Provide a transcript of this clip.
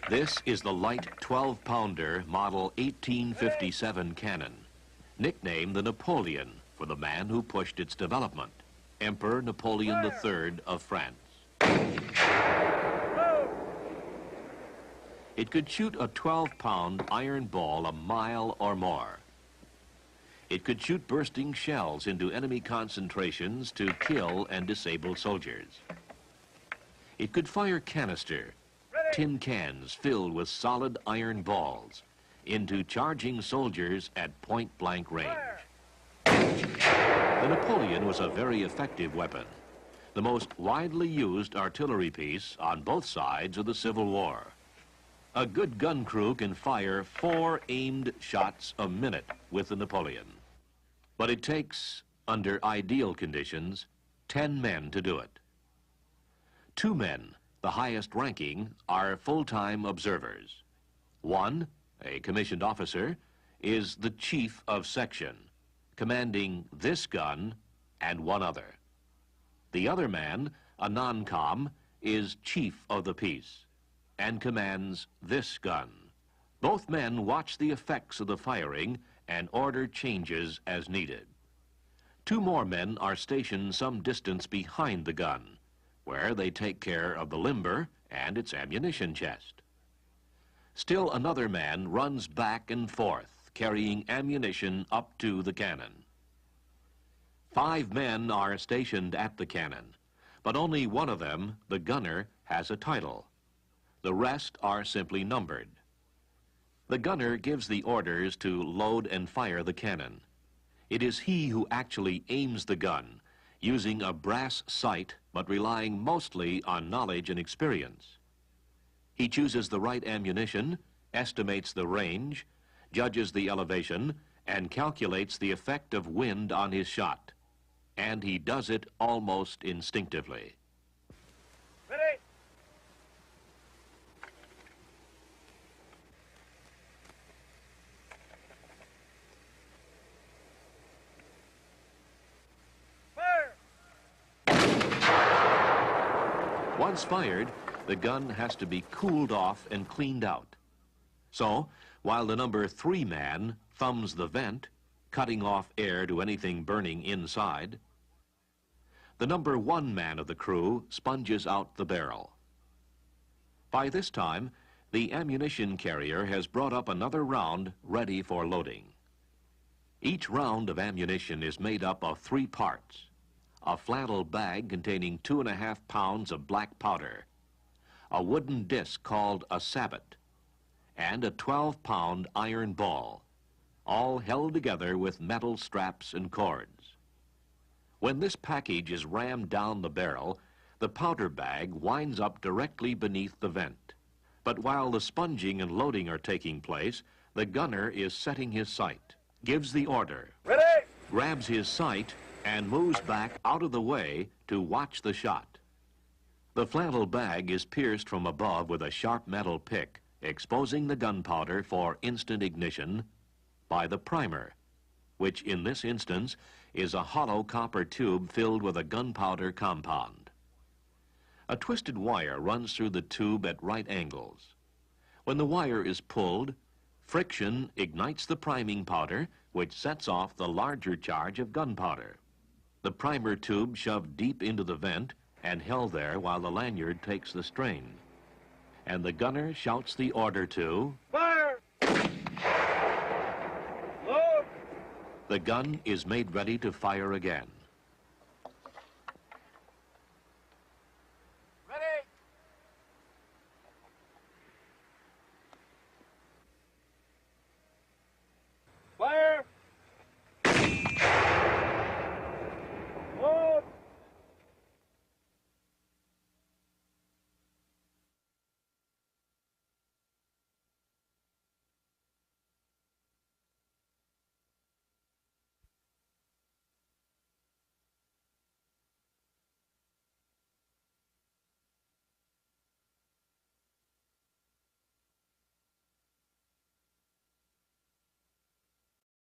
This is the light 12-pounder Model 1857 cannon, nicknamed the Napoleon for the man who pushed its development, Emperor Napoleon III of France. It could shoot a 12-pound iron ball a mile or more. It could shoot bursting shells into enemy concentrations to kill and disable soldiers. It could fire canister, tin cans filled with solid iron balls, into charging soldiers at point-blank range. The Napoleon was a very effective weapon, the most widely used artillery piece on both sides of the Civil War. A good gun crew can fire 4 aimed shots a minute with the Napoleon. But it takes, under ideal conditions, 10 men to do it. 2 men, the highest ranking, are full-time observers. One, a commissioned officer, is the chief of section, commanding this gun and one other. The other man, a non-com, is chief of the piece and commands this gun. Both men watch the effects of the firing and order changes as needed. 2 more men are stationed some distance behind the gun, where they take care of the limber and its ammunition chest. Still another man runs back and forth, carrying ammunition up to the cannon. 5 men are stationed at the cannon, but only one of them, the gunner, has a title. The rest are simply numbered. The gunner gives the orders to load and fire the cannon. It is he who actually aims the gun, using a brass sight but relying mostly on knowledge and experience. He chooses the right ammunition, estimates the range, judges the elevation, and calculates the effect of wind on his shot. And he does it almost instinctively. Ready? Once fired, the gun has to be cooled off and cleaned out. So, while the number 3 man thumbs the vent, cutting off air to anything burning inside, the number 1 man of the crew sponges out the barrel. By this time, the ammunition carrier has brought up another round ready for loading. Each round of ammunition is made up of 3 parts: a flannel bag containing 2.5 pounds of black powder, a wooden disc called a sabot, and a 12-pound iron ball, all held together with metal straps and cords. When this package is rammed down the barrel, the powder bag winds up directly beneath the vent. But while the sponging and loading are taking place, the gunner is setting his sight, gives the order, Ready? grabs his sight, and moves back out of the way to watch the shot. The flannel bag is pierced from above with a sharp metal pick, exposing the gunpowder for instant ignition by the primer, which in this instance is a hollow copper tube filled with a gunpowder compound. A twisted wire runs through the tube at right angles. When the wire is pulled, friction ignites the priming powder, which sets off the larger charge of gunpowder. The primer tube shoved deep into the vent and held there while the lanyard takes the strain. And the gunner shouts the order to Fire! Load! The gun is made ready to fire again.